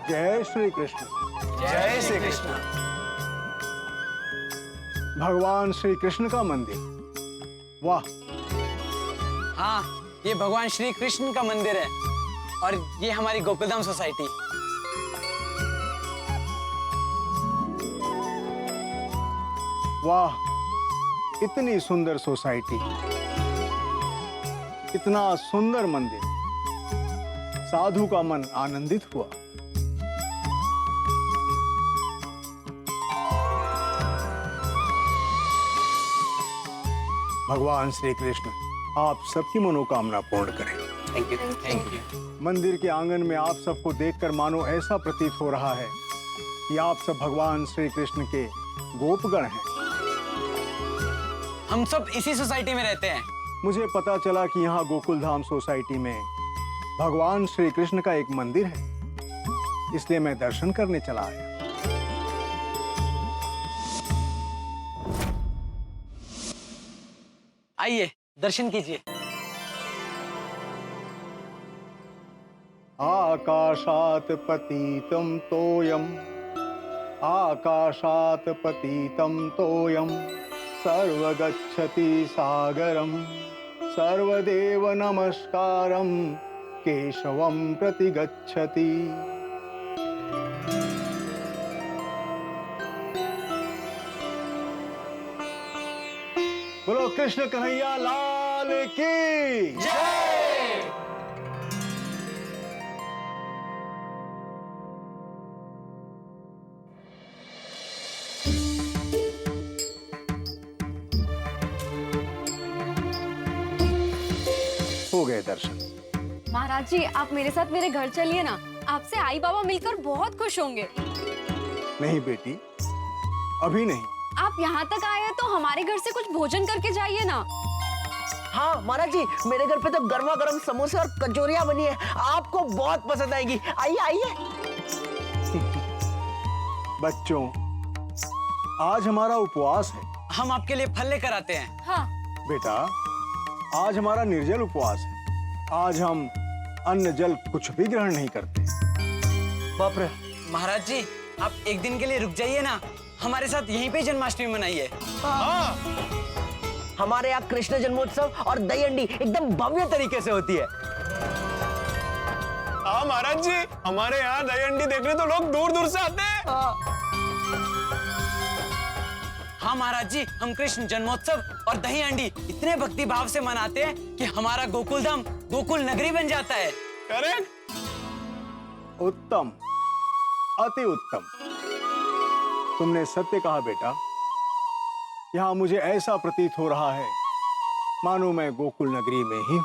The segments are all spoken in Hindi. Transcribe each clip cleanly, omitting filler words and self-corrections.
जय श्री कृष्ण। जय श्री कृष्ण। भगवान श्री कृष्ण का मंदिर, वाह। हाँ, ये भगवान श्री कृष्ण का मंदिर है और ये हमारी गोकुलधाम सोसाइटी। वाह, इतनी सुंदर सोसाइटी, इतना सुंदर मंदिर, साधु का मन आनंदित हुआ। भगवान श्री कृष्ण आप सबकी मनोकामना पूर्ण करें। Thank you, thank you. मंदिर के आंगन में आप सबको देखकर मानो ऐसा प्रतीत हो रहा है कि आप सब भगवान श्री कृष्ण के गोपगण हैं। हम सब इसी सोसाइटी में रहते हैं। मुझे पता चला कि यहाँ गोकुलधाम सोसाइटी में भगवान श्री कृष्ण का एक मंदिर है, इसलिए मैं दर्शन करने चला आया। आइए, दर्शन कीजिए। आकाशात् पतितं तोयम्, आकाशात् पतितं तोयम्, सर्वगच्छति सागरं, सर्वदेव नमस्कारं, केशवं प्रति गच्छति। बोलो कृष्ण कन्हैया लाल की जय। हो गए दर्शन। महाराज जी, आप मेरे साथ मेरे घर चलिए ना, आपसे आई बाबा मिलकर बहुत खुश होंगे। नहीं बेटी, अभी नहीं। आप यहाँ तक आए हैं तो हमारे घर से कुछ भोजन करके जाइए ना। हाँ महाराज जी, मेरे घर पे तो गर्मा गर्म समोसे और कचौरियां बनी है, आपको बहुत पसंद आएगी। आइए आइए। बच्चों, आज हमारा उपवास है। हम आपके लिए फल लेकर आते हैं। हाँ। बेटा, आज हमारा निर्जल उपवास है। आज हम अन्न जल कुछ भी ग्रहण नहीं करते। बाप रे। महाराज जी, आप एक दिन के लिए रुक जाइए ना, हमारे साथ यहीं पे जन्माष्टमी मनाइए। हमारे यहाँ कृष्ण जन्मोत्सव और दही हंडी एकदम भव्य तरीके से होती है। हाँ महाराज जी, हमारे यहाँ दही हंडी देखने तो लोग दूर दूर से आते हैं। हाँ महाराज जी, हम कृष्ण जन्मोत्सव और दही हंडी इतने भक्ति भाव से मनाते हैं कि हमारा गोकुलधाम गोकुल नगरी बन जाता है। करेक्ट। उत्तम, अति उत्तम। तुमने सत्य कहा बेटा। यहाँ मुझे ऐसा प्रतीत हो रहा है मानो मैं गोकुल नगरी में ही हूं।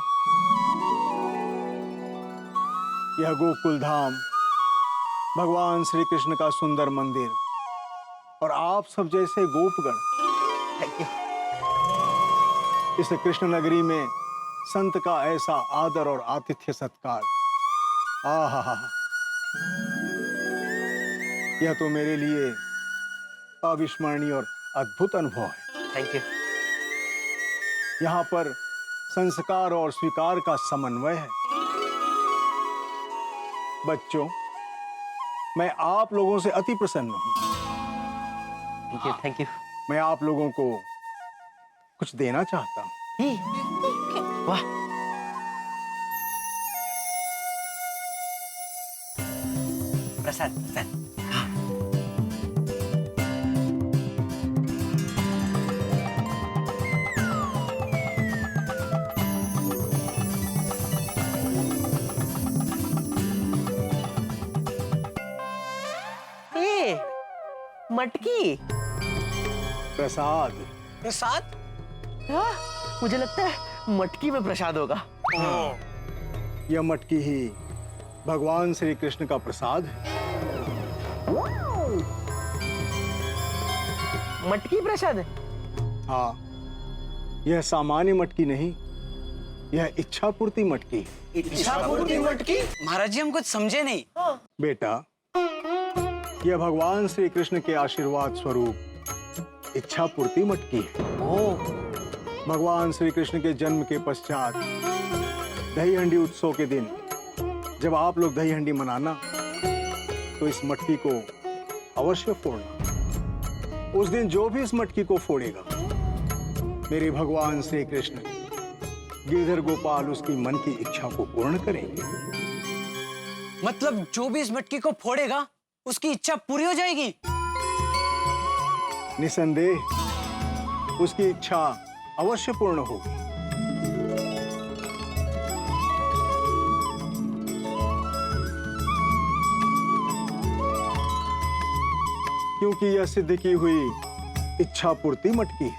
यह गोकुल धाम, भगवान श्री कृष्ण का सुंदर मंदिर और आप सब जैसे गोपगण, इस कृष्ण नगरी में संत का ऐसा आदर और आतिथ्य सत्कार, आहा, यह तो मेरे लिए अविस्मरणीय और अद्भुत अनुभव है। Thank you. यहाँ पर संस्कार और स्वीकार का समन्वय है। बच्चों, मैं आप लोगों से अति प्रसन्न हूं। Thank you, thank you. मैं आप लोगों को कुछ देना चाहता हूं। वाह। प्रसाद प्रसाद। मटकी प्रसाद। प्रसाद? हाँ, मुझे लगता है मटकी में प्रसाद होगा। यह मटकी ही भगवान श्री कृष्ण का प्रसाद है। मटकी प्रसाद है? हाँ, यह सामान्य मटकी नहीं, यह इच्छा पूर्ति मटकी है। इच्छा पूर्ति मटकी? महाराज जी, हम कुछ समझे नहीं। बेटा, यह भगवान श्री कृष्ण के आशीर्वाद स्वरूप इच्छा पूर्ति मटकी है। भगवान श्री कृष्ण के जन्म के पश्चात दही हंडी उत्सव के दिन जब आप लोग दही हंडी मनाना, तो इस मटकी को अवश्य फोड़ना। उस दिन जो भी इस मटकी को फोड़ेगा, मेरे भगवान श्री कृष्ण गिरधर गोपाल उसकी मन की इच्छा को पूर्ण करेंगे। मतलब जो भी इस मटकी को फोड़ेगा उसकी इच्छा पूरी हो जाएगी? निसंदेह उसकी इच्छा अवश्य पूर्ण होगी। क्योंकि यह सिद्ध की हुई इच्छा पूर्ति मटकी है।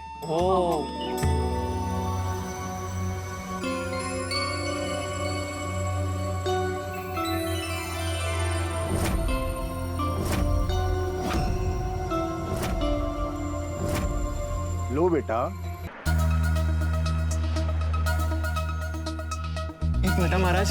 लो बेटा। एक मिनट महाराज।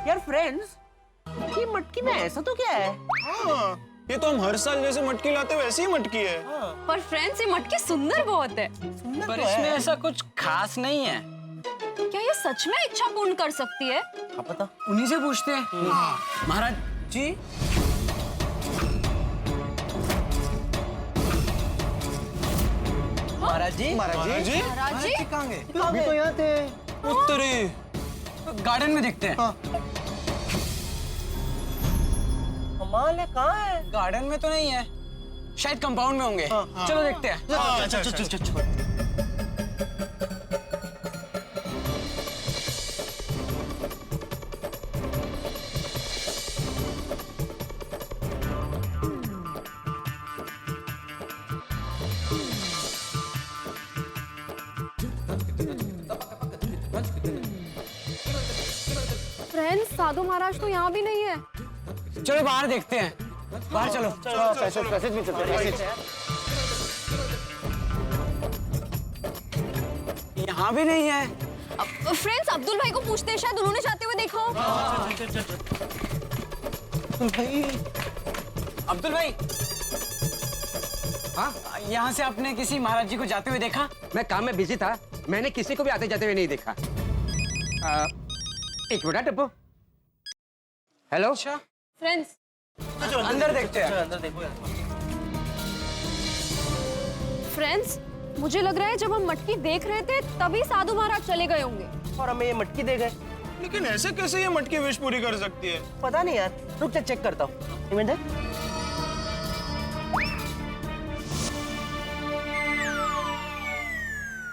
यार फ्रेंड्स, ये मटकी में ऐसा तो क्या है? हाँ, ये तो हम हर साल जैसे मटकी लाते हैं वैसी ही मटकी है। पर फ्रेंड्स ये मटकी सुंदर बहुत है। पर इसमें ऐसा कुछ खास नहीं है। क्या ये सच में इच्छा पूर्ण कर सकती है? क्या पता। उन्हीं से पूछते हैं। महाराज जी, महाराज जी, महाराज जी, महाराज जी कहाँ गए? अभी तो यहाँ थे। उत्तरी गार्डन में देखते हैं। कमाल है, कहाँ है? गार्डन में तो नहीं है, शायद कंपाउंड में होंगे। चलो देखते हैं। फ्रेंड्स साधु महाराज तो यहाँ भी नहीं है। चलो बाहर देखते हैं। बाहर चलो। यहाँ भी नहीं है। फ्रेंड्स अब्दुल भाई को पूछते हैं, शायद उन्होंने जाते हुए देखा हो। अब्दुल भाई, हाँ, यहाँ से आपने किसी महाराज जी को जाते हुए देखा? मैं काम में बिजी था, मैंने किसी को भी आते जाते हुए नहीं देखा। एक मिनट टप्पू। हेलो। अच्छा, फ्रेंड्स अंदर देखते हैं। फ्रेंड्स मुझे लग रहा है जब हम मटकी देख रहे थे तभी साधु महाराज चले गए होंगे। और हमें ये मटकी दे गए। लेकिन ऐसे कैसे ये मटकी विश पूरी कर सकती है? पता नहीं यार, रुक जा चेक करता हूँ। एक मिनट।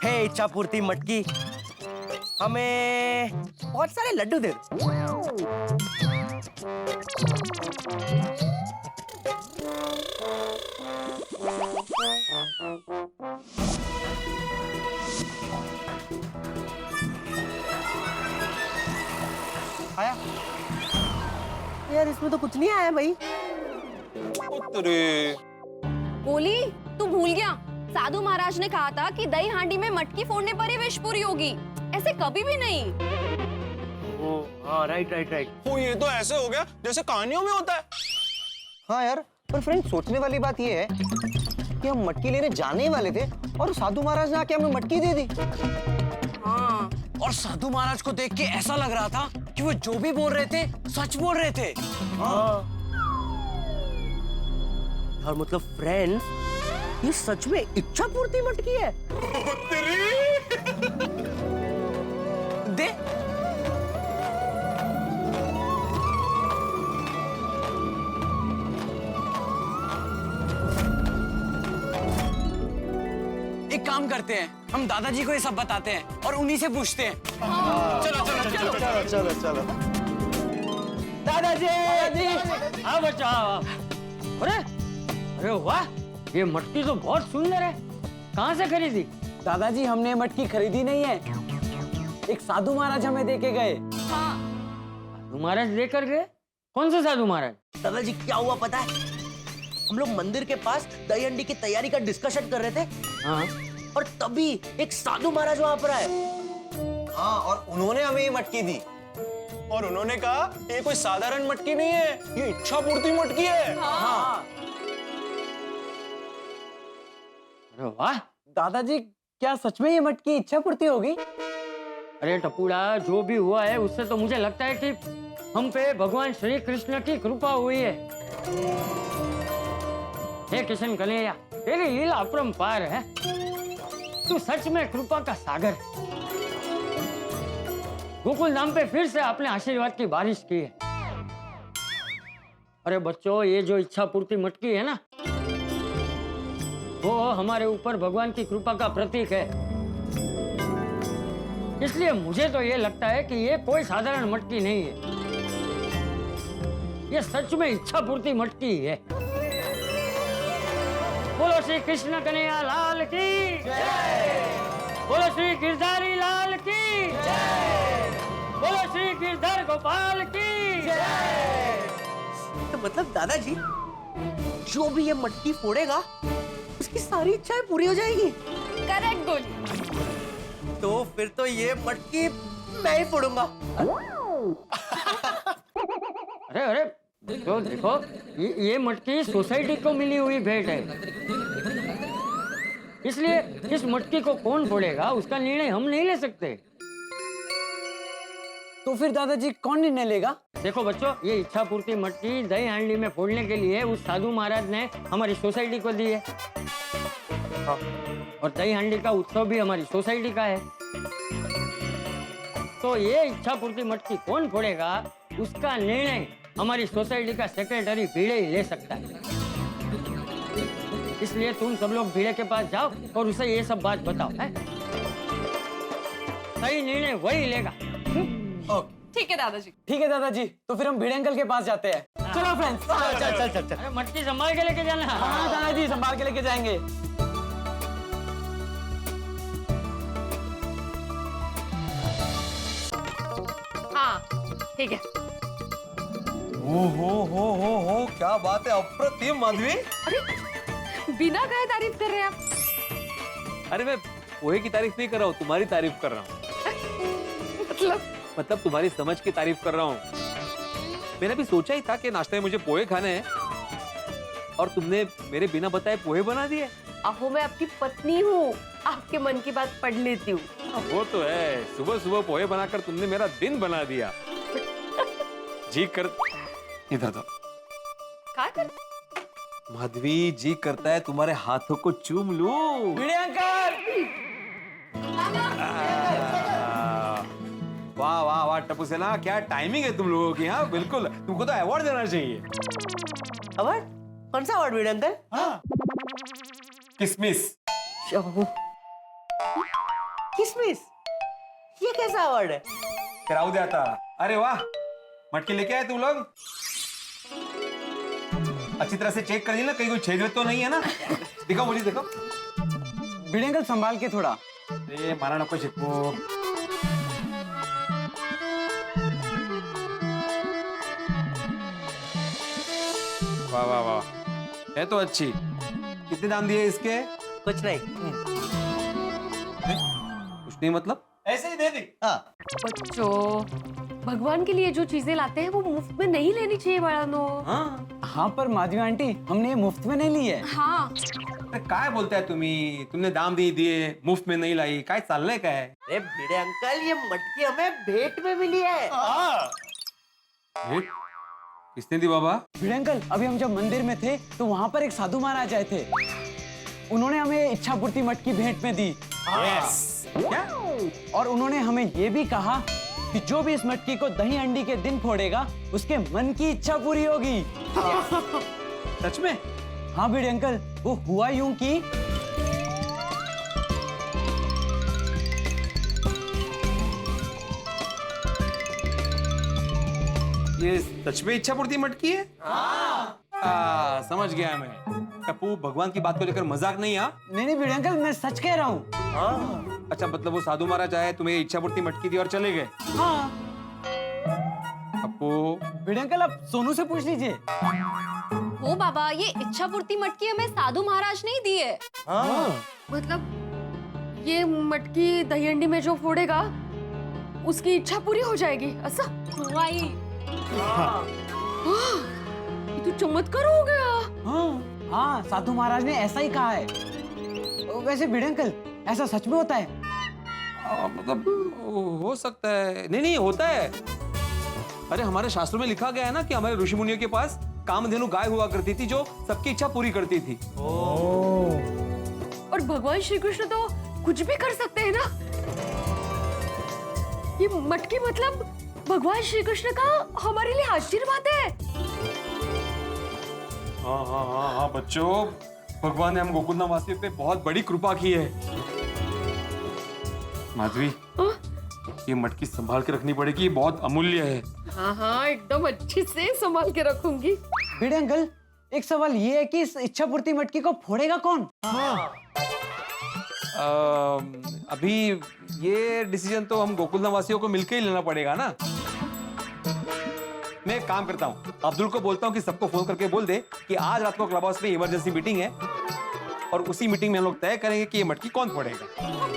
हे इच्छा पूर्ति मटकी, हमें बहुत सारे लड्डू दे दो। आया? यार इसमें तो कुछ नहीं आया भाई। उत्तरी। बोली तू भूल गया, साधु महाराज ने कहा था कि दही हांडी में मटकी फोड़ने पर ही विश पूरी होगी, ऐसे कभी भी नहीं। हाँ राइट राइट राइट। वो ये तो ऐसे हो गया जैसे कहानियों में होता है। हाँ यार, पर फ्रेंड सोचने वाली बात ये है कि हम मटकी लेने जाने वाले थे और साधु महाराज ने आके हमें मटकी दे दी। हाँ और साधु महाराज को देख के ऐसा लग रहा था कि वो जो भी बोल रहे थे सच बोल रहे थे। और मतलब फ्रेंड्स, ये सच में इच्छा पूर्ति मटकी है। दे एक काम करते हैं, हम दादाजी को ये सब बताते हैं और उन्हीं से पूछते हैं। चलो। दादाजी, हाँ बच्चा। अरे वाह, ये मटकी तो बहुत सुंदर है। कहाँ से खरीदी? दादाजी हमने मटकी खरीदी नहीं है, एक साधु महाराज हमें देके गए। साधु महाराज लेकर गए? कौन से साधु महाराज? दादाजी क्या हुआ पता है? हम लोग मंदिर के पास दही हंडी की तैयारी का डिस्कशन कर रहे थे। हाँ। और तभी एक साधु महाराज वहां पर आए। हाँ, और उन्होंने हमें ये मटकी दी। और उन्होंने कहा ये कोई साधारण मटकी नहीं है, ये इच्छा पूर्ति मटकी है। हाँ। अरे वाह। दादाजी क्या सच में ये मटकी इच्छा पूर्ति होगी? अरे टपूड़ा, जो भी हुआ है उससे तो मुझे लगता है कि हम पे भगवान श्री कृष्ण की कृपा हुई है। हे किशन कन्हैया, तेरी लीला अपरंपार है। तू सच में कृपा का सागर। गोकुल धाम पे फिर से आपने आशीर्वाद की बारिश की है। अरे बच्चों, ये जो इच्छा पूर्ति मटकी है ना, वो हमारे ऊपर भगवान की कृपा का प्रतीक है। इसलिए मुझे तो ये लगता है कि ये कोई साधारण मटकी नहीं है, ये सच में इच्छा पूर्ति मटकी है। बोलो श्री कृष्ण कन्हैया लाल की जय। बोलो श्री गिरधारी लाल की जय। बोलो श्री गिरधर गोपाल की जय। तो मतलब दादाजी, जो भी ये मटकी फोड़ेगा उसकी सारी इच्छाएं पूरी हो जाएगी। करेक्ट गोली। तो फिर तो ये मटकी मैं ही फोड़ूंगा। अरे अरे, देखो देखो, ये मटकी सोसाइटी को मिली हुई भेंट है, इसलिए इस मटकी को कौन फोड़ेगा उसका निर्णय हम नहीं ले सकते। तो फिर दादाजी कौन निर्णय लेगा? देखो बच्चों, ये इच्छा पूर्ति मटकी दही हांडी में फोड़ने के लिए उस साधु महाराज ने हमारी सोसाइटी को दी है। और दही हांडी का उत्सव भी हमारी सोसाइटी का है। तो ये इच्छा पूर्ति मटकी कौन फोड़ेगा उसका निर्णय हमारी सोसाइटी का सेक्रेटरी भिड़े ही ले सकता है। इसलिए तुम सब लोग भिड़े के पास जाओ और उसे ये सब बात बताओ, है? सही निर्णय वही लेगा। ठीक है दादाजी। ठीक है दादाजी, तो फिर हम भिड़े अंकल के पास जाते हैं। चलो फ्रेंड्स। चल। अरे मटकी संभाल के लेके जाना। हाँ दादाजी, संभाल के लेके जाएंगे। हाँ ठीक है। हो क्या बात है, अप्रतिम माधवी। अरे बिना कहे तारीफ कर रहे हैं आप। अरे मैं पोहे की तारीफ नहीं कर रहा हूँ, तुम्हारी तारीफ कर रहा हूँ। मतलब तुम्हारी समझ की तारीफ कर रहा हूँ। मैंने भी सोचा ही था कि नाश्ते में मुझे पोहे खाने हैं, और तुमने मेरे बिना बताए पोहे बना दिए। अहो मैं आपकी पत्नी हूँ, आपके मन की बात पढ़ लेती हूँ। वो तो है, सुबह सुबह पोहे बनाकर तुमने मेरा दिन बना दिया। जी कर, इधर तो क्या कर? माधवी, जी करता है तुम्हारे हाथों को चूम लूं। भिड़े अंकल। वाह वाह वाह टप्पू सेना, क्या टाइमिंग है तुम लोगों की। हाँ बिल्कुल, तुमको तो अवार्ड देना चाहिए। अवार्ड? कौन सा अवार्ड भिड़े अंकल? हाँ। किसमिस। किसमिस? ये कैसा अवार्ड है? कराऊ दिया था। अरे वाह, मटकी लेके आए तुम लोग। अच्छी तरह से चेक कर ली ना, कहीं कोई छेद तो नहीं है ना? दिखाओ मुझे, दिखाओ। भिड़े अंकल संभाल के थोड़ा। ए मारा नको चिपको। वाह वाह वाह, है तो अच्छी। कितने दाम दिए इसके? कुछ नहीं। कुछ नहीं मतलब? ऐसे ही दे दी। हाँ। बच्चों, भगवान के लिए जो चीजें लाते हैं वो मुफ्त में नहीं लेनी चाहिए बड़ा नो। हाँ पर माधवी आंटी, हमने ये मुफ्त में नहीं ली है। हाँ अरे काय बोलताय तुम्ही? तुमने दाम दे दिए, मुफ्त में नहीं लाई, काय चाललंय काय? अरे भिड़े अंकल, ये मटकी हमें भेंट में मिली है। भेंट? किसने दी बाबा? भिड़े अंकल, अभी हम जब मंदिर में थे तो वहाँ पर एक साधु महाराज आए थे। उन्होंने हमें इच्छा पूर्ति मटकी भेंट में दी। क्या? और उन्होंने हमें ये भी कहा कि जो भी इस मटकी को दही अंडी के दिन फोड़ेगा उसके मन की इच्छा पूरी होगी। सच में? हाँ भिड़े अंकल, वो हुआ यूं कि ये सच में इच्छा पूर्ति मटकी है? समझ गया मैं। टप्पू, भगवान की बात को लेकर मजाक नहीं। हाँ नहीं भिड़े अंकल, मैं सच कह रहा हूँ। अच्छा, मतलब वो साधु महाराज आए, तुम्हें इच्छा पूर्ति मटकी दी और चले गए। हाँ टप्पू, भिड़े अंकल, आप सोनू से पूछ लीजिए। ओ बाबा, ये इच्छा पूर्ति मटकी हमें साधु महाराज ने ही दी है। मतलब ये मटकी दही अंडी में जो फोड़ेगा उसकी इच्छा पूरी हो जाएगी ऐसा? वाई ये तो चमत्कार हो गया। हाँ हाँ, साधु महाराज ने ऐसा ही कहा है। वैसे भिड़े अंकल, ऐसा सच में होता है? मतलब हो सकता है, नहीं नहीं होता है। अरे हमारे शास्त्रों में लिखा गया है ना कि हमारे ऋषि मुनियों के पास कामधेनु गाय हुआ करती थी जो सबकी इच्छा पूरी करती थी। और भगवान श्री कृष्ण तो कुछ भी कर सकते हैं ना। ये मटकी मतलब भगवान श्री कृष्ण का हमारे लिए आशीर्वाद है। हाँ हाँ हाँ हाँ बच्चों, भगवान ने हम गोकुलधाम वासियों पे बहुत बड़ी कृपा की है। माधवी, ये मटकी संभाल के रखनी पड़ेगी, ये बहुत अमूल्य है। हाँ हाँ, एकदम अच्छे से संभाल के रखूंगी। भिड़े अंकल, एक सवाल ये है कि इस इच्छा पूर्ति मटकी को फोड़ेगा कौन? अभी ये डिसीजन तो हम गोकुलधाम वासियों को मिलकर ही लेना पड़ेगा ना। मैं एक काम करता हूँ, अब्दुल को बोलता हूँ कि सबको फोन करके बोल दे कि आज रात को क्लब हाउस में इमरजेंसी मीटिंग है और उसी मीटिंग में हम लोग तय करेंगे कि ये मटकी कौन फोड़ेगा।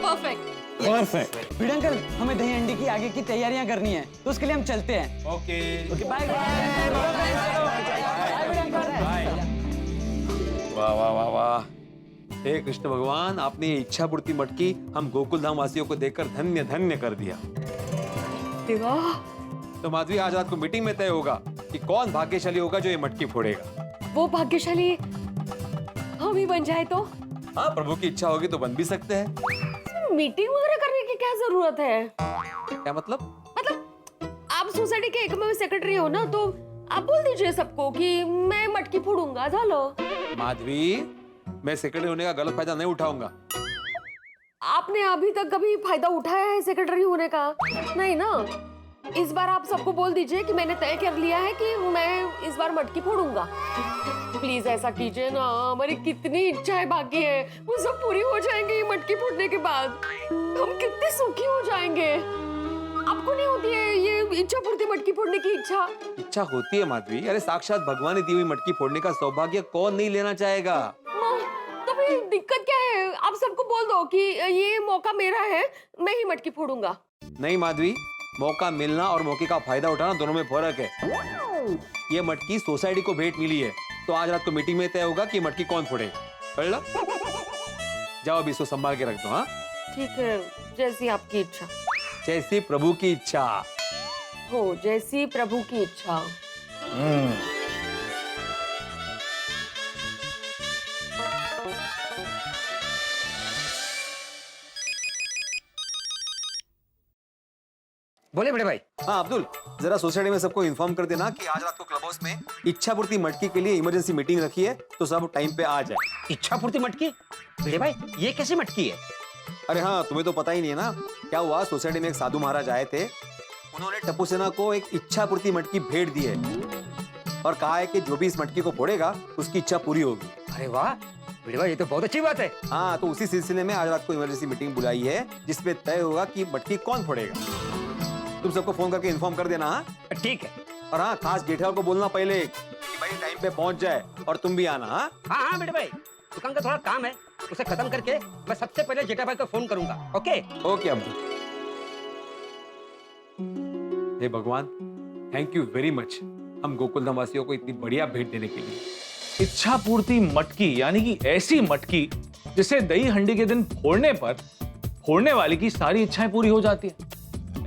परफेक्ट। परफेक्ट। भिड़े अंकल, हमें दही अंडी की आगे की तैयारियां करनी है, तो उसके लिए हम चलते हैं। ओके बाय वाह वाह वाह वाह, हे कृष्ण भगवान, आपने ये इच्छा पूर्ति मटकी हम गोकुलधाम वासियों को देकर धन्य धन्य कर दिया। वाह, तो माधवी, आज रात को मीटिंग में तय होगा कि कौन भाग्यशाली होगा जो ये मटकी फोड़ेगा। वो भाग्यशाली हम ही बन जाए तो? हाँ, प्रभु की इच्छा होगी तो बन भी सकते हैं। मीटिंग वगैरह करने की क्या जरूरत है? क्या मतलब? मतलब आप सोसाइटी के एकमेव सेक्रेटरी हो ना, तो आप बोल दीजिए सबको कि मैं मटकी फोड़ूंगा। चलो। माधवी, मैं सेक्रेटरी होने का गलत फायदा नहीं उठाऊंगा। आपने अभी तक कभी फायदा उठाया है सेक्रेटरी होने का? नहीं ना। इस बार आप सबको बोल दीजिए कि मैंने तय कर लिया है कि मैं इस बार मटकी फोड़ूंगा। प्लीज ऐसा कीजिए ना, हमारी कितनी इच्छाएं बाकी है, वो सब पूरी हो जाएंगी ये मटकी फोड़ने के बाद। हम कितने सुखी हो जाएंगे। आपको नहीं होती है ये इच्छा पूर्ति मटकी फोड़ने की इच्छा? इच्छा होती है माधवी, अरे साक्षात भगवान ने दी हुई मटकी फोड़ने का सौभाग्य कौन नहीं लेना चाहेगा। तो फिर दिक्कत क्या है? आप सबको बोल दो कि ये मौका मेरा है, मैं ही मटकी फोड़ूंगा। नहीं माधवी, मौका मिलना और मौके का फायदा उठाना दोनों में फर्क है। ये मटकी सोसाइटी को भेंट मिली है, तो आज रात को मीटिंग में तय होगा कि मटकी कौन फोड़ेगा। पढ़ जाओ, अभी इसको संभाल के रख दो। हाँ ठीक है, जैसी आपकी इच्छा जैसी प्रभु की इच्छा हो। जैसी प्रभु की इच्छा। बोले बड़े भाई। हाँ अब्दुल, जरा सोसाइटी में सबको इन्फॉर्म कर देना कि आज रात को क्लब हाउस में इच्छा पूर्ति मटकी के लिए इमरजेंसी मीटिंग रखी है, तो सब टाइम पे आ जाए। इच्छा पूर्ति मटकी? बड़े भाई, ये कैसी मटकी है? अरे हाँ, तुम्हें तो पता ही नहीं है ना। क्या हुआ, सोसाइटी में एक साधु महाराज आए थे, उन्होंने टप्पू सेना को एक इच्छा पूर्ति मटकी भेंट दी है और कहा है कि जो भी इस मटकी को फोड़ेगा उसकी इच्छा पूरी होगी। अरे वाह बड़े भाई, ये तो बहुत अच्छी बात है। हाँ, तो उसी सिलसिले में आज रात को इमरजेंसी मीटिंग बुलाई है, जिसपे तय होगा कि मटकी कौन फोड़ेगा। तुम सबको फोन करके इन्फॉर्म कर देना। हाँ ठीक है। और हाँ, खास जेठालाल को बोलना पहले कि भाई टाइम पे पहुंच जाए, और तुम भी आना। हाँ हाँ हाँ बड़े भाई, दुकान का थोड़ा काम है, उसे खत्म करके मैं सबसे पहले जेठा भाई को फोन करूंगा। Okay okay Abdul. हे भगवान, थैंक यू वेरी मच हम गोकुलधाम वासियों को इतनी बढ़िया भेंट देने के लिए। इच्छा पूर्ति मटकी यानी कि ऐसी मटकी जिसे दही हंडी के दिन फोड़ने पर फोड़ने वाले की सारी इच्छाएं पूरी हो जाती है।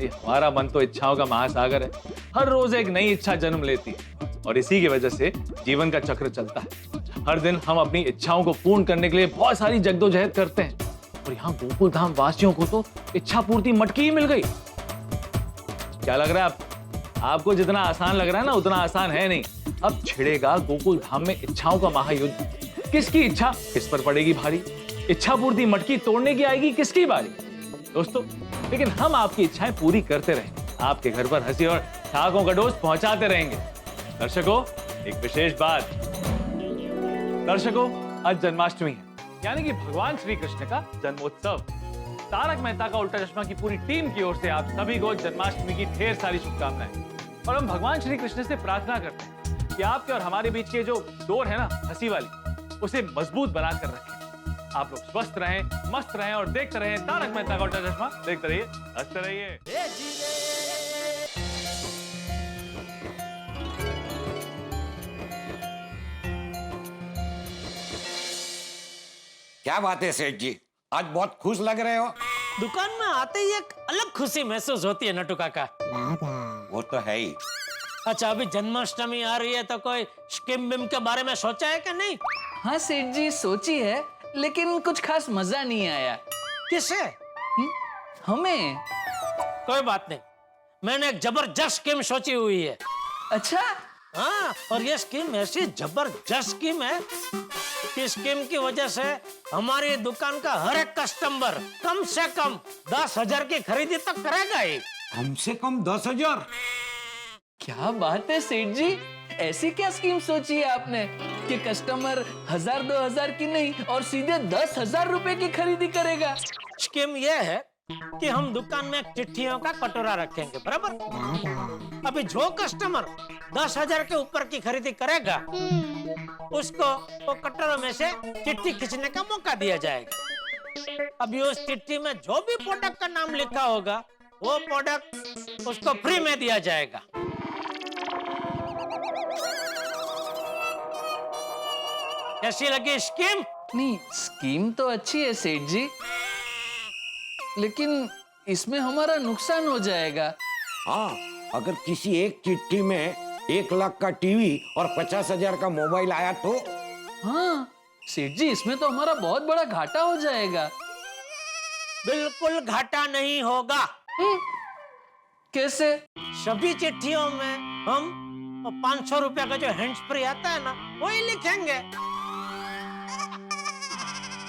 हमारा मन तो इच्छाओं का महासागर है, हर रोज एक नई इच्छा जन्म लेती है और इसी की वजह से जीवन का चक्र चलता है। हर दिन हम अपनी इच्छाओं को पूर्ण करने के लिए बहुत सारी जद्दोजहद करते हैं और यहाँ गोकुलधाम वासियों को तो इच्छा पूर्ति मटकी ही मिल गई। क्या लग रहा है आपको? जितना आसान लग रहा है ना, उतना आसान है नहीं। अब छिड़ेगा गोकुलधाम में इच्छाओं का महायुद्ध। किसकी इच्छा किस पर पड़ेगी भारी? इच्छा पूर्ति मटकी तोड़ने की आएगी किसकी बारी? दोस्तों, लेकिन हम आपकी इच्छाएं पूरी करते रहेंगे, आपके घर पर हंसी और ठहाकों का डोज पहुंचाते रहेंगे। दर्शकों, एक विशेष बात, दर्शकों, आज जन्माष्टमी है, यानी कि भगवान श्री कृष्ण का जन्मोत्सव। तारक मेहता का उल्टा चश्मा की पूरी टीम की ओर से आप सभी को जन्माष्टमी की ढेर सारी शुभकामनाएं। और हम भगवान श्री कृष्ण से प्रार्थना करते हैं कि आपके और हमारे बीच के जो डोर है ना हंसी वाली, उसे मजबूत बनाकर रखें। आप लोग स्वस्थ रहें, मस्त रहें और देखते रहें तारक मेहता का उल्टा चश्मा। देखते रहिए, हंसते रहिए। क्या बात है सेठ जी, आज बहुत खुश लग रहे हो। दुकान में आते ही एक अलग खुशी महसूस होती है नटू काका। वो तो है ही। अच्छा, अभी जन्माष्टमी आ रही है तो कोई स्कीम बिम के बारे में सोचा है कि नहीं? हाँ सेठ जी, सोची है, लेकिन कुछ खास मजा नहीं आया। किसे? हमें। कोई बात नहीं, मैंने एक जबरदस्त स्कीम सोची हुई है। अच्छा? हाँ, और ये स्कीम ऐसी जबरदस्त स्कीम है कि स्कीम की वजह से हमारी दुकान का हर एक कस्टमर कम से कम 10,000 की खरीदी तो करेगा ही। कम से कम 10,000? क्या बात है सेठ जी, ऐसी क्या स्कीम सोची है आपने कि कस्टमर 1,000-2,000 की नहीं और सीधे 10,000 रुपए की खरीदी करेगा? स्कीम ये है कि हम दुकान में चिट्ठियों का कटोरा रखेंगे, बराबर? अभी जो कस्टमर 10,000 के ऊपर की खरीदी करेगा उसको वो कटोरे में से चिट्ठी खींचने का मौका दिया जाएगा। अभी उस चिट्ठी में जो भी प्रोडक्ट का नाम लिखा होगा वो प्रोडक्ट उसको फ्री में दिया जाएगा। कैसी लगी स्कीम? नहीं, स्कीम तो अच्छी है सेठ जी, लेकिन इसमें हमारा नुकसान हो जाएगा। हाँ, अगर किसी एक चिट्ठी में 1 लाख का टीवी और 50,000 का मोबाइल आया तो? हाँ सेठ जी, इसमें तो हमारा बहुत बड़ा घाटा हो जाएगा। बिल्कुल घाटा नहीं होगा। कैसे? सभी चिट्ठियों में हम 500 रुपया का जो हैंड्स फ्री आता है ना, वही लिखेंगे।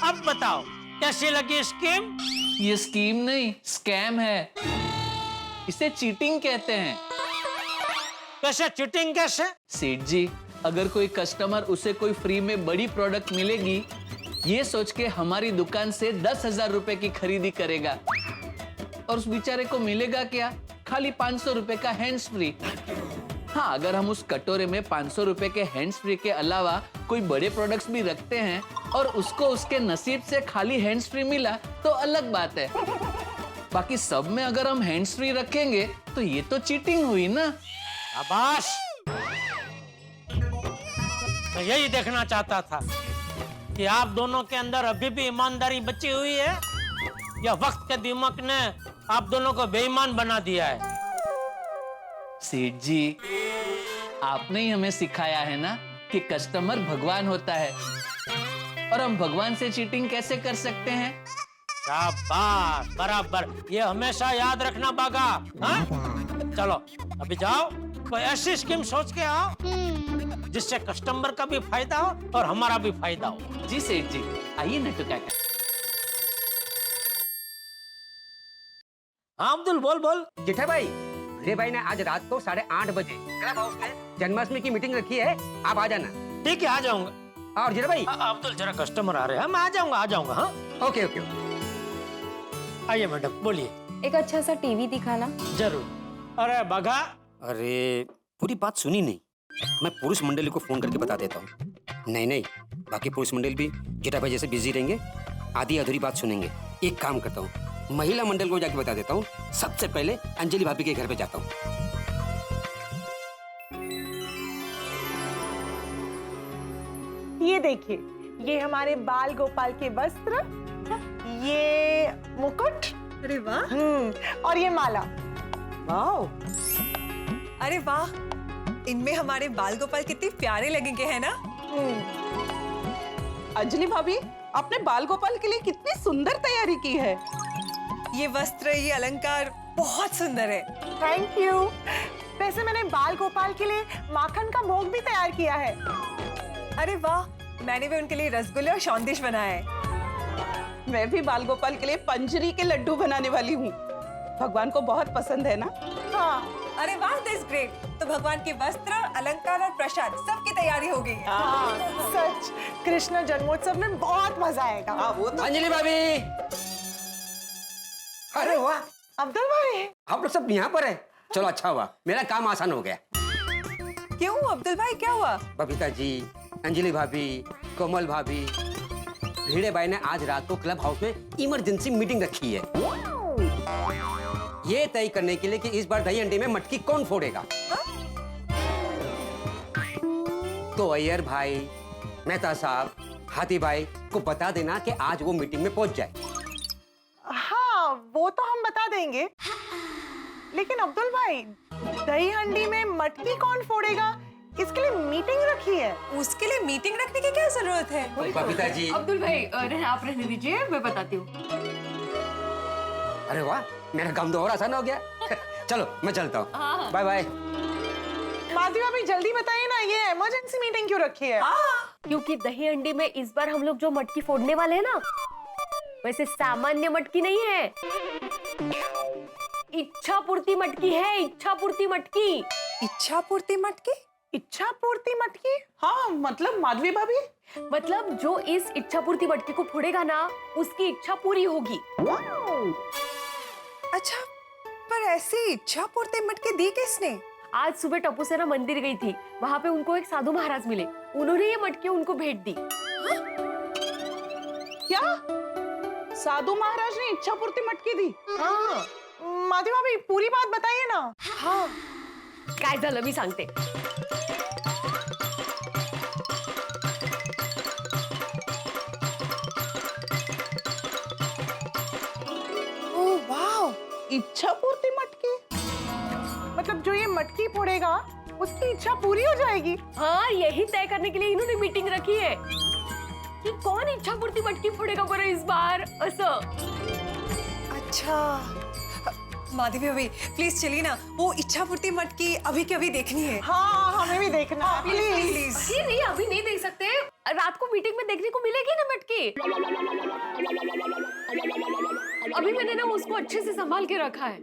अब बताओ कैसी लगी स्कीम? ये स्कीम नहीं, स्कैम है। इसे चीटिंग कहते हैं। कैसे चीटिंग कैसे? सेठ जी, अगर कोई कस्टमर उसे कोई फ्री में बड़ी प्रोडक्ट मिलेगी ये सोच के हमारी दुकान से 10,000 रुपए की खरीदी करेगा और उस बेचारे को मिलेगा क्या? खाली 500 रुपए का हैंड्स फ्री। हाँ, अगर हम उस कटोरे में 500 रुपए के हैंड्स फ्री के अलावा कोई बड़े प्रोडक्ट्स भी रखते हैं और उसको उसके नसीब से खाली हैंड्स फ्री मिला तो अलग बात है। बाकी सब में अगर हम हैंड्स फ्री रखेंगे तो ये तो चीटिंग हुई ना। शाबाश, मैं यही देखना चाहता था कि आप दोनों के अंदर अभी भी ईमानदारी बची हुई है या वक्त के दिमाग ने आप दोनों को बेईमान बना दिया है। सेठ जी, आपने ही हमें सिखाया है ना कि कस्टमर भगवान होता है और हम भगवान से चीटिंग कैसे कर सकते हैं? शाबाश, बराबर, ये हमेशा याद रखना बागा। हाँ? चलो अभी जाओ, कोई ऐसी स्कीम सोच के आओ जिससे कस्टमर का भी फायदा हो और हमारा भी फायदा हो। जी सेठ जी, आइए नटू काका। हाँ अब्दुल, बोल बोल। जेठा भाई, रे भाई ने आज रात को 8:30 बजे क्लब हाउस में जन्माष्टमी की मीटिंग रखी है, आप आ जाना। ठीक है, आ जाऊंगा। और जेठा भाई, अब्दुल जरा कस्टमर आ रहे हैं, मैं आ जाऊंगा। हाँ ओके ओके। आइए मैडम, बोलिए। एक अच्छा सा टीवी दिखाना। जरूर। अरे बगा, अरे पूरी बात सुनी नहीं, मैं पुरुष मंडली को फोन करके बता देता हूँ। नहीं, बाकी पुरुष मंडल भी जेठा भाई जैसे बिजी रहेंगे, आधी अधूरी बात सुनेंगे। एक काम करता हूँ, महिला मंडल को जाके बता देता हूँ। सबसे पहले अंजलि भाभी के घर पे जाता हूँ। ये देखिए, ये हमारे बाल गोपाल के वस्त्र, ये मुकुट, अरे वाह, और ये माला। वाह, अरे वाह, इनमें हमारे बाल गोपाल कितने प्यारे लगेंगे, है ना? अंजलि भाभी, आपने बाल गोपाल के लिए कितनी सुंदर तैयारी की है। ये वस्त्र, ये अलंकार बहुत सुंदर है। Thank you. वैसे मैंने बाल गोपाल के लिए माखन का भोग भी तैयार किया है। अरे वाह, मैंने भी उनके लिए रसगुल्ले और सौंदेश बनाया है। मैं भी बाल गोपाल के लिए पंजरी के लड्डू बनाने वाली हूँ, भगवान को बहुत पसंद है ना। हाँ। अरे वाह, दैट्स ग्रेट। तो भगवान के वस्त्र, अलंकार और प्रसाद सबकी तैयारी हो गई है। हाँ, सच, कृष्ण जन्मोत्सव में बहुत मजा आएगा। वो तो अंजलि भाभी। अरे वाह अब्दुल भाई, आप लोग सब यहाँ पर है। चलो अच्छा हुआ, मेरा काम आसान हो गया। क्यों अब्दुल भाई, क्या हुआ? बबीता जी, अंजलि भाभी, कोमल भाभी, भिड़े भाई ने आज रात को क्लब हाउस में इमरजेंसी मीटिंग रखी है, ये तय करने के लिए कि इस बार दही अंडे में मटकी कौन फोड़ेगा। तो अय्यर भाई, मेहता साहब, हाथी भाई को बता देना कि आज वो मीटिंग में पहुंच जाए। हाँ वो तो हम बता देंगे, लेकिन अब्दुल भाई दही हंडी में मटकी कौन फोड़ेगा, इसके लिए मीटिंग रखी है। उसके लिए मीटिंग रखने की क्या जरूरत है? बबीता जी। अब्दुल भाई आप रहने दीजिए, मैं बताती हूँ। अरे वाह, मेरा काम तो और आसान हो गया। चलो मैं चलता हूँ, हाँ। Bye bye. माधवी भाभी जल्दी बताइए ना, ये इमरजेंसी मीटिंग क्यों रखी है? क्योंकि दही हंडी में इस बार हम लोग जो मटकी फोड़ने वाले हैं ना, वैसे सामान्य मटकी नहीं है, इच्छा पूर्ति मटकी है। इच्छा पूर्ति मटकी। इच्छा पूर्ति मटकी? इच्छा पूर्ति मटकी? हाँ मतलब माधवी भाभी, मतलब जो इस इच्छा पूर्ति मटकी को फोड़ेगा ना, उसकी इच्छा पूरी होगी। अच्छा, पर ऐसी इच्छा पूर्ति मटकी दी किसने? आज सुबह टप्पू सेना मंदिर गई थी, वहाँ पे उनको एक साधु महाराज मिले, उन्होंने ये मटकी उनको भेंट दी। क्या साधु महाराज ने इच्छा पूर्ति मटकी दी? हाँ माधवी भाभी पूरी बात बताइए ना। हाँ काय झालं मी सांगते। ओह वाह, इच्छा पूर्ति मटकी? मतलब जो ये मटकी फोड़ेगा उसकी इच्छा पूरी हो जाएगी? हाँ, यही तय करने के लिए इन्होंने मीटिंग रखी है कि कौन इच्छा पूर्ति मटकी फोड़ेगा बरं इस बार, असं। अच्छा माधवी भाभी प्लीज चलिए ना, वो इच्छा पूर्ति मटकी अभी के अभी देखनी है। हाँ हमें भी देखना है, प्लीज। ये नहीं, अभी नहीं देख सकते, रात को मीटिंग में देखने को मिलेगी ना मटकी। अभी मैंने ना उसको अच्छे से संभाल के रखा है।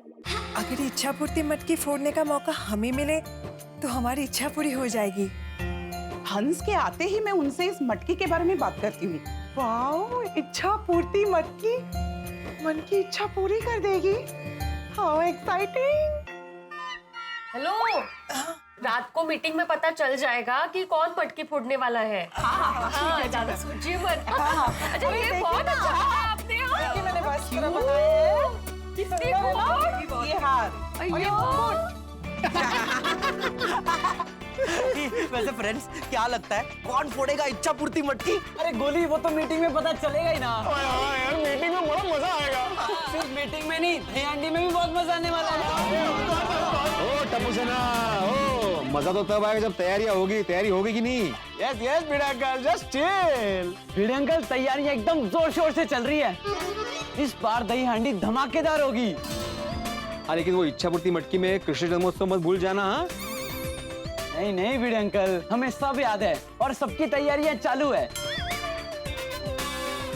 अगर इच्छा पूर्ति मटकी फोड़ने का मौका हमें मिले तो हमारी इच्छा पूरी हो जाएगी। हंस के आते ही मैं उनसे इस मटकी के बारे में बात करती हूँ। वाह, इच्छा पूर्ति मटकी मन की इच्छा पूरी कर देगी। How exciting. हेलो, रात को मीटिंग में पता चल जाएगा कि कौन मटकी फोड़ने वाला है। हाँ, ज्यादा सोचिए मत। अच्छा ये बहुत अच्छा कहा आपने। हाँ मैंने बस पूरा बताया है। किसने फोड़? ये हार और ये मुकुट। वैसे फ्रेंड्स क्या लगता है कौन फोड़ेगा इच्छा पूर्ति मटकी? अरे गोली, वो तो मीटिंग में पता चलेगा ही ना। हाँ यार, मीटिंग में बड़ा मजा आएगा। सिर्फ मीटिंग में नहीं, दही हांडी में भी बहुत मजा आने वाला है। ओ टप्पू सेना, ओ मजा तो तब आएगा जब तैयारियां होगी। तैयारी होगी कि नहीं? यस यस भिड़े अंकल, जस्ट चिल। भिड़े अंकल, तैयारियां एकदम जोर शोर से चल रही है। इस बार दही हांडी धमाकेदार होगी। हाँ, लेकिन वो इच्छा पूर्ति मटकी में कृष्ण जन्मोत्सव मत भूल जाना। हाँ नहीं नहीं भिड़े अंकल, हमें सब याद है और सबकी तैयारियां चालू है।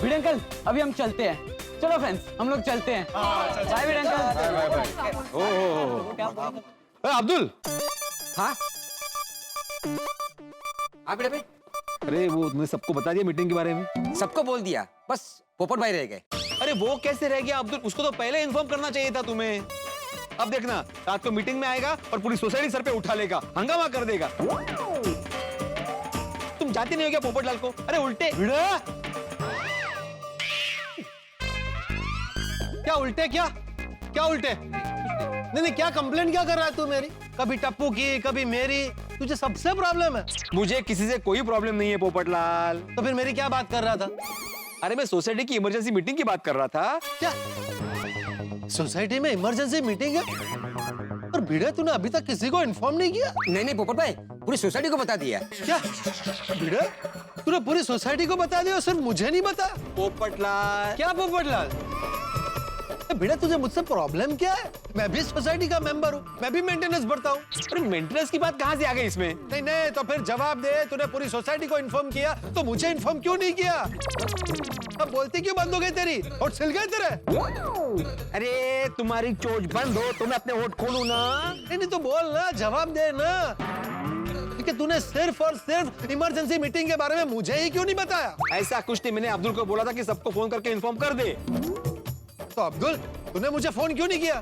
भिड़े अंकल, अभी हम चलते हैं। चलो फ्रेंड्स, हम लोग चलते हैं। बाय भिड़े अंकल। ओ अब्दुल। हाँ हाँ बेटा भाई, अरे वो तुमने सबको बता दिया मीटिंग के बारे में? सबको बोल दिया, बस पोपट भाई रह गए। अरे वो कैसे रह गया अब्दुल, उसको तो पहले इन्फॉर्म करना चाहिए था तुम्हें। अब देखना, रात को मीटिंग में आएगा और पूरी सोसाइटी सर पे उठा लेगा, हंगामा कर देगा। तुम जाते नहीं हो क्या पोपटलाल को? अरे उल्टे क्या उल्टे? क्या उल्टे? नहीं, क्या कंप्लेंट क्या कर रहा है तू मेरी? कभी टप्पू की, कभी मेरी, तुझे सबसे प्रॉब्लम है। मुझे किसी से कोई प्रॉब्लम नहीं है पोपटलाल। तो फिर मेरी क्या बात कर रहा था? अरे मैं सोसाइटी की इमरजेंसी मीटिंग की बात कर रहा था। क्या सोसाइटी में इमरजेंसी मीटिंग है? और भिड़े, तूने अभी तक किसी को इन्फॉर्म नहीं किया? नहीं पोपट भाई, पूरी सोसाइटी को बता दिया। क्या भिड़े, तूने पूरी सोसाइटी को बता दिया, सिर्फ मुझे नहीं बता? पोपटलाल। क्या पोपटलाल? भिड़े, तुझे मुझसे प्रॉब्लम क्या है? मैं भी सोसाइटी का मेंबर हूँ, मैं भी मेंटेनेंस भरता हूँ। अरे मेंटेनेंस की बात कहाँ से आ गई इसमें? नहीं, तो फिर जवाब दे। तूने पूरी सोसाइटी को इन्फॉर्म किया तो मुझे इन्फॉर्म क्यों नहीं किया? अब बोलती क्यों बंद हो गई तेरी? होठ सिल गए तेरे? अरे तुम्हारी चोच बंद हो तो मैं अपने होठ खोलूं ना। नहीं तो बोल ना, जवाब दे ना कि तूने सिर्फ और सिर्फ इमरजेंसी मीटिंग के बारे में मुझे ही क्यों नहीं बताया? ऐसा कुछ नहीं, मैंने अब्दुल को बोला था कि सबको फोन करके इन्फॉर्म कर दे। तो अब्दुल, तूने मुझे फोन क्यों नहीं किया?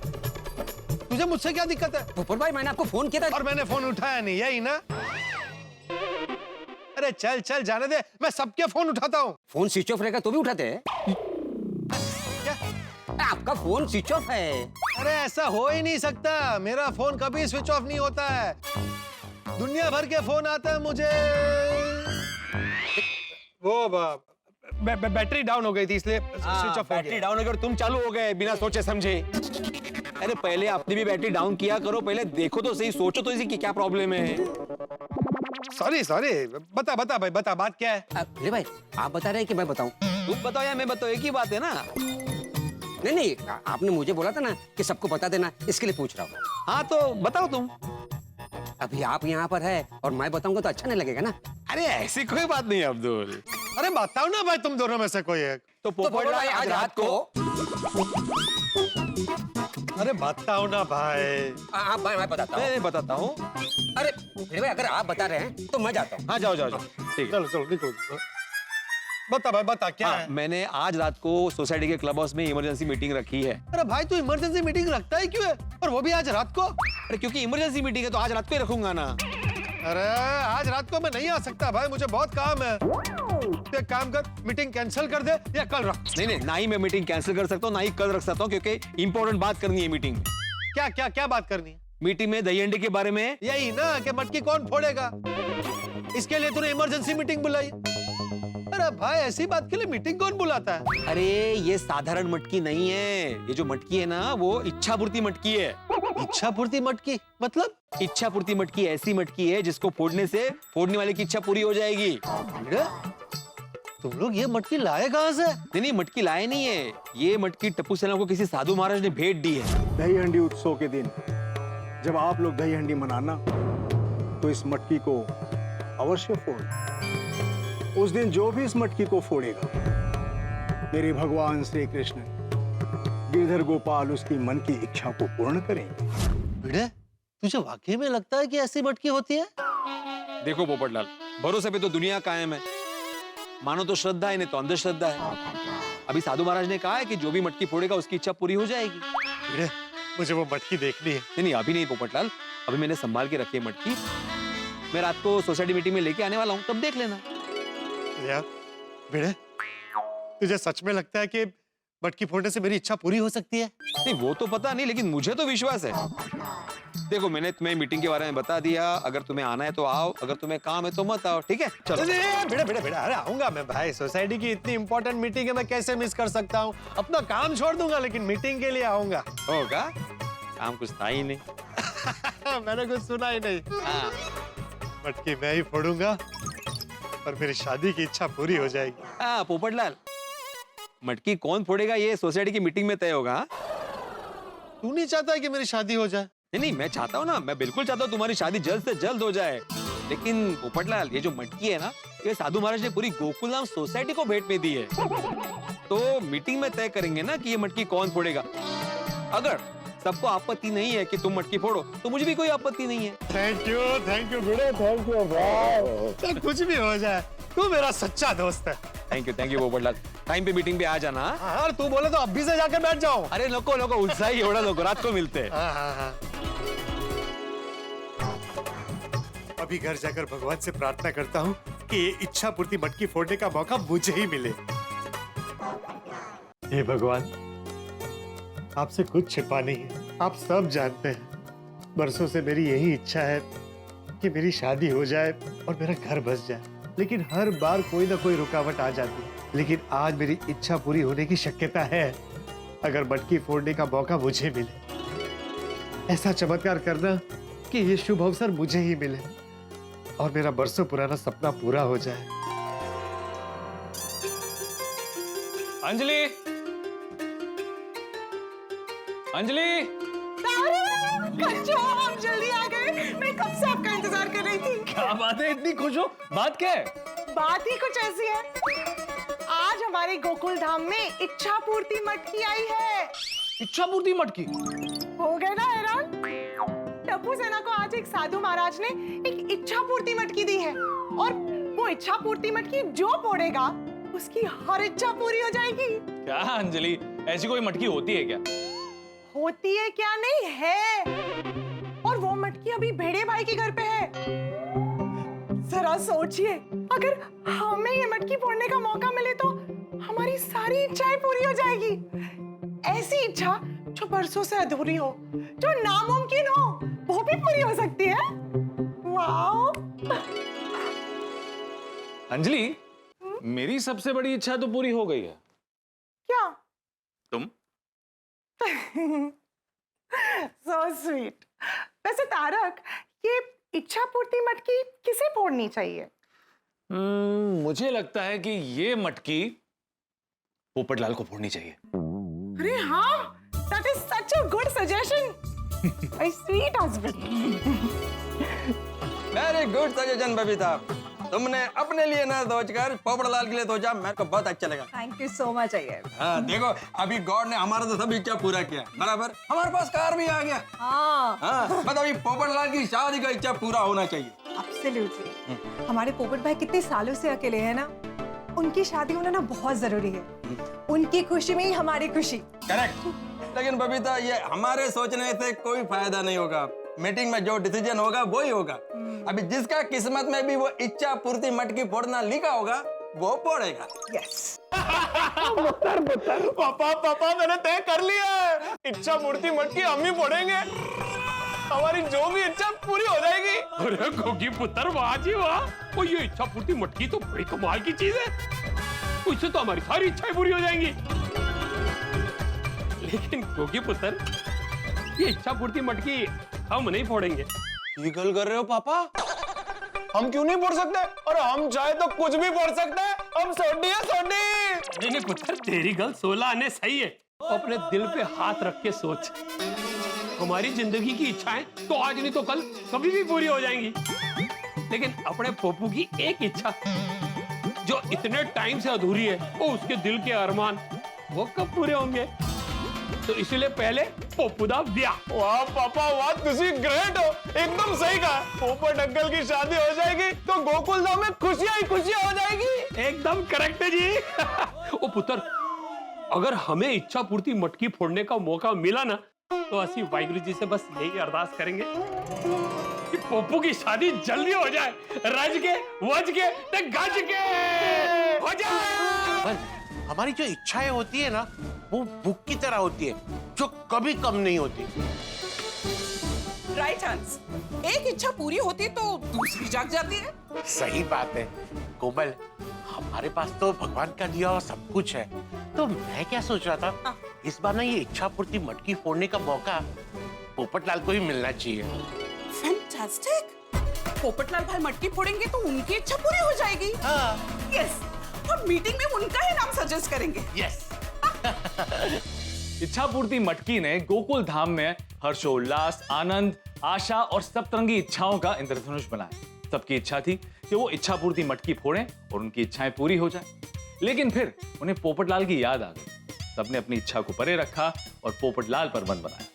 तुझे मुझसे क्या दिक्कत है? पोपट भाई, मैंने आपको फोन किया था और मैंने फोन उठाया नहीं, यही ना? अरे चल जाने दे, मैं सबके फोन उठाता हूँ। फोन स्विच ऑफ रहेगा तो भी उठाते हैं? क्या? आपका फोन स्विच ऑफ है। अरे ऐसा हो ही नहीं सकता, मेरा फोन कभी स्विच ऑफ नहीं होता है। दुनिया भर के फोन आते हैं मुझे। वो बैटरी डाउन हो गई थी इसलिए स्विच ऑफ हो बैटरी गया। डाउन हो गई और तुम चालू हो गए बिना सोचे समझे। अरे पहले आपने भी बैटरी डाउन किया करो, पहले देखो तो सही, सोचो तो इसी की क्या प्रॉब्लम है। सॉरी बता भाई बता, बात क्या है? ले भाई आप बता रहे हैं कि मैं बताऊं? तुम बताओ या मैं बताओ, एक ही बात है ना। नहीं आपने मुझे बोला था ना कि सबको बता देना, इसके लिए पूछ रहा हूँ। हाँ तो बताओ तुम। अभी आप यहाँ पर है और मैं बताऊंगा तो अच्छा नहीं लगेगा ना। अरे ऐसी कोई बात नहीं है अब्दुल। अरे बताओ ना भाई, तुम दोनों में से कोई एक। तो पोपट भाई आज रात को। अरे बताओ ना भाई। आप मैं बताता हूँ। मैं बताता हूँ। अरे फिर भाई अगर आप बता रहे हैं तो मैं जाता हूँ। हाँ जाओ ठीक है। चलो निकलो। बता भाई बता क्या है? मैंने आज रात को सोसाइटी के क्लब हाउस में इमरजेंसी मीटिंग रखी है। अरे भाई तू इमरजेंसी मीटिंग रखता है क्यों है, और वो भी आज रात को? अरे क्योंकि इमरजेंसी मीटिंग है तो आज रात को ही रखूंगा ना। अरे आज रात को मैं नहीं आ सकता भाई, मुझे बहुत काम है। तो एक काम कर, मीटिंग कैंसिल कर दे या कल रख। नहीं ना ही मैं मीटिंग कैंसिल कर सकता हूँ, ना ही कल रख सकता हूँ, क्योंकि इंपॉर्टेंट बात करनी है मीटिंग में। क्या बात करनी है? मीटिंग में दही अंडे के बारे में। यही ना कि मटकी कौन फोड़ेगा, इसके लिए तूने इमरजेंसी मीटिंग बुलाई। अरे भाई ऐसी बात के लिए मीटिंग कौन बुलाता है? अरे ये साधारण मटकी नहीं है, ये जो मटकी है ना वो इच्छा पूर्ति मटकी है। इच्छा पूर्ति मटकी मतलब? इच्छा पूर्ति मटकी ऐसी मटकी है जिसको फोड़ने से फोड़ने वाले की इच्छा पूरी हो जाएगी। तुम लोग ये मटकी लाए कहाँ से? नहीं मटकी लाए नहीं है, ये मटकी टप्पू सेना को किसी साधु महाराज ने भेंट दी है। दही हंडी उत्सव के दिन जब आप लोग दही हंडी मनाना तो इस मटकी को अवश्य फोड़। उस दिन जो भी इस मटकी को फोड़ेगा, मेरे भगवान श्री कृष्ण गिरधर गोपाल उसकी मन की इच्छा को पूर्ण करेंगे। तुझे वाकई में लगता है कि ऐसी मटकी होती है? देखो पोपटलाल, भरोसे पे तो दुनिया कायम है, मानो तो श्रद्धा है, नहीं तो अंधश्रद्धा है। अभी साधु महाराज ने कहा है कि जो भी मटकी फोड़ेगा उसकी इच्छा पूरी हो जाएगी। मुझे वो मटकी देखनी है। नहीं अभी नहीं पोपटलाल, अभी मैंने संभाल के रखी है मटकी। मैं रात को सोसाइटी मीटिंग में लेके आने वाला हूँ, तब देख लेना। यार भिड़े, तुझे सच में लगता है कि मटकी फोड़ने से मेरी इच्छा पूरी हो सकती है? नहीं वो तो पता नहीं, लेकिन मुझे तो विश्वास है। देखो मैंने तुम्हें मीटिंग के बारे में बता दिया, अगर तुम्हें आना है तो आओ, अगर तुम्हें काम है तो मत आओ, ठीक है? चलो। भिड़े, अरे आऊंगा मैं भाई, सोसाइटी की इतनी इंपॉर्टेंट मीटिंग है, मैं कैसे मिस कर सकता हूँ? अपना काम छोड़ दूंगा लेकिन मीटिंग के लिए आऊंगा। होगा? काम कुछ था ही नहीं। मैंने कुछ सुना ही नहीं। मटकी मैं ही फोड़ूंगा और मेरी शादी की इच्छा पूरी हो जाएगी। हाँ पोपटलाल, मटकी कौन फोड़ेगा ये सोसाइटी की मीटिंग में तय होगा। तू नहीं चाहता कि मेरी शादी हो जाए? नहीं मैं चाहता हूँ ना, मैं बिल्कुल चाहता हूँ तुम्हारी शादी जल्द से जल्द हो जाए। लेकिन पोपटलाल ये जो मटकी है ना, ये साधु महाराज ने पूरी गोकुलधाम सोसाइटी को भेंट में दी है। तो मीटिंग में तय करेंगे ना कि ये मटकी कौन फोड़ेगा। अगर सबको आपत्ति नहीं है कि तुम मटकी फोड़ो तो मुझे भी कोई आपत्ति नहीं है। Thank you Bhide, thank you भाई। कुछ भी हो जाए, तू मेरा सच्चा दोस्त है। थैंक यू पोपटलाल, टाइम पे मीटिंग पे आ जाना। हाँ तू बोले तो अभी से जाकर बैठ जाओ। अरे लोगों उत्साही एवढा लोग रात को मिलते हैं। हाँ। अभी घर जाकर भगवान से प्रार्थना करता हूँ कि ये इच्छा पूर्ति मटकी फोड़ने का मौका मुझे ही मिले। हे भगवान, आपसे कुछ छिपा नहीं है, आप सब जानते हैं। बरसों से मेरी यही इच्छा है कि मेरी शादी हो जाए और मेरा घर बस जाए, लेकिन हर बार कोई ना कोई रुकावट आ जाती है। लेकिन आज मेरी इच्छा पूरी होने की शक्यता है अगर मटकी फोड़ने का मौका मुझे मिले। ऐसा चमत्कार करना कि ये शुभ अवसर मुझे ही मिले और मेरा बरसों पुराना सपना पूरा हो जाए। अंजलि, अंजलि, कंचो, आप जल्दी आ गए। मैं कब से आपका इंतजार कर रही थी। क्या बात है, इतनी खुश हो? बात क्या है? बात ही कुछ ऐसी है, आज हमारे गोकुल धाम में इच्छा पूर्ति मटकी आई है। इच्छा पूर्ति मटकी? हो गए ना हैरान? टप्पू सेना को आज एक साधु महाराज ने एक इच्छा पूर्ति मटकी दी है और वो इच्छा पूर्ति मटकी जो फोड़ेगा उसकी हर इच्छा पूरी हो जाएगी। क्या अंजलि, ऐसी कोई मटकी होती है क्या? होती है क्या, नहीं है। और वो मटकी अभी भेड़े भाई के घर पे है। जरा सोचिए, अगर हमें ये मटकी फोड़ने का मौका मिले तो हमारी सारी इच्छाएं पूरी हो जाएगी। ऐसी इच्छा जो बरसों से अधूरी हो, जो नामुमकिन हो, वो भी पूरी हो सकती है। वाओ! अंजलि, मेरी सबसे बड़ी इच्छा तो पूरी हो गई है। क्या? तुम? So sweet. वैसे तारक, ये इच्छा पूर्ति मटकी किसे फोड़नी चाहिए? मुझे लगता है कि ये मटकी पोपटलाल को फोड़नी चाहिए। अरे हाँ, that is such a good suggestion. My sweet husband. Very good suggestion Babita. तुमने अपने लिए ना सोचकर पोपटलाल के लिए सोचा, मेरे को बहुत अच्छा लगा। Thank you so much Iyer. हाँ देखो, अभी गॉड ने हमारा तो सब इच्छा पूरा किया, बराबर हमारे पास कार भी आ गया। हाँ, बस अभी पोपटलाल की शादी का इच्छा पूरा होना चाहिए। एब्सोल्युटली। हमारे पोपट भाई कितने सालों से अकेले हैं ना, उनकी शादी होना ना बहुत जरूरी है। उनकी खुशी में ही हमारी खुशी। करेक्ट। लेकिन बबीता, ये हमारे सोचने से कोई फायदा नहीं होगा। मीटिंग में जो डिसीजन होगा वो ही होगा। अभी जिसका किस्मत में भी वो इच्छा पूर्ति मटकी फोड़ना लिखा होगा वो फोड़ेगा। यस। पापा मैंने तय कर लिया है, इच्छा मूर्ति मटकी हम ही फोड़ेंगे। हमारी जो भी इच्छा पूरी हो जाएगी। अरे गोगी पुत्र, वाह जी वाह! ओ ये इच्छा पूर्ति मटकी तो बड़ी कमाल की चीज है। उससे तो हमारी सारी इच्छाएं पूरी हो जाएंगी। लेकिन गोगी पुत्र, ये इच्छा पूर्ति मटकी हम नहीं फोड़ेंगे। ये गल कर रहे हो पापा? हम क्यों नहीं फोड़ सकते? और हम चाहे तो कुछ भी फोड़ सकते हैं। हम सोडी है, सोडी। नहीं पुत्र, तेरी गल 16 आने सही है। अपने दिल पे हाथ रख के सोच। हमारी जिंदगी की इच्छाएं तो आज नहीं तो कल कभी भी पूरी हो जाएंगी, लेकिन अपने पोपू की एक इच्छा जो इतने टाइम से अधूरी है, वो उसके दिल के अरमान, वो कब पूरे होंगे? तो इसीलिए पहले पोपू दा ब्याह। वाह पापा वाह, तुसी ग्रेट हो, एकदम सही कहा। पोपट अंकल की शादी हो जाएगी तो गोकुल धाम में खुशियां ही खुशियां हो जाएगी। एकदम करेक्ट है जी। ओ पुत्र, अगर हमें इच्छा पूर्ति मटकी फोड़ने का मौका मिला ना, तो ਅਸੀਂ वाहिगुरु जी से बस यही अरदास करेंगे कि पोपू की शादी जल्दी हो जाए, रज के वज के ते गज के हो जाए। हमारी जो इच्छाएं होती है ना, वो भूख की तरह होती है, जो कभी कम नहीं होती। Right chance. एक इच्छा पूरी होती तो दूसरी जाग जाती है। सही बात है कोमल, हमारे पास तो भगवान का दिया हुआ सब कुछ है। तो मैं क्या सोच रहा था, इस बार ना ये इच्छा पूर्ति मटकी फोड़ने का मौका पोपटलाल को ही मिलना चाहिए। फैंटास्टिक। पोपटलाल भाई मटकी फोड़ेंगे तो उनकी इच्छा पूरी हो जाएगी। यस। हम मीटिंग में उनका ही नाम सजेस्ट करेंगे। यस। इच्छा पूर्ति मटकी ने गोकुल धाम में हर्षोल्लास, आनंद, आशा और सप्तरंगी इच्छाओं का इंद्रधनुष बनाया। सबकी इच्छा थी कि वो इच्छा पूर्ति मटकी फोड़ें और उनकी इच्छाएं पूरी हो जाएं। लेकिन फिर उन्हें पोपटलाल की याद आ गई। सबने अपनी इच्छा को परे रखा और पोपटलाल पर मन बनाया।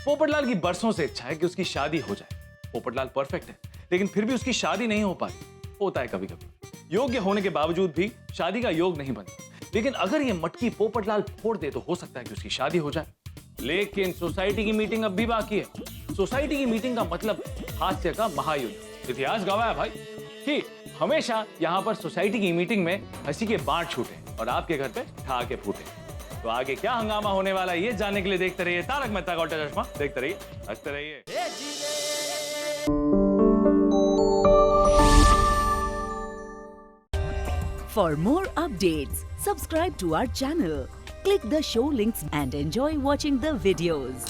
पोपटलाल की बरसों से इच्छा है कि उसकी शादी हो जाए। पोपटलाल परफेक्ट है, लेकिन फिर भी उसकी शादी नहीं हो पाती। होता है कभी कभी। योग्य होने के बावजूद भी शादी का योग नहीं बनता। लेकिन अगर ये मटकी पोपटलाल फोड़ दे तो हो सकता है कि उसकी शादी हो जाए। लेकिन सोसाइटी की मीटिंग अब भी बाकी है। सोसाइटी की मीटिंग का मतलब हास्य का महायुद्ध। इतिहास गवाह है भाई कि हमेशा यहाँ पर सोसाइटी की मीटिंग में हंसी के बांट छूटे और आपके घर पे ठहाके फूटे। तो आगे क्या हंगामा होने वाला है ये जानने के लिए देखते रहिए तारक मेहता का उल्टा चश्मा। देखते रहिए, हंसते रहिए। For more updates, subscribe to our channel, click the show links and enjoy watching the videos.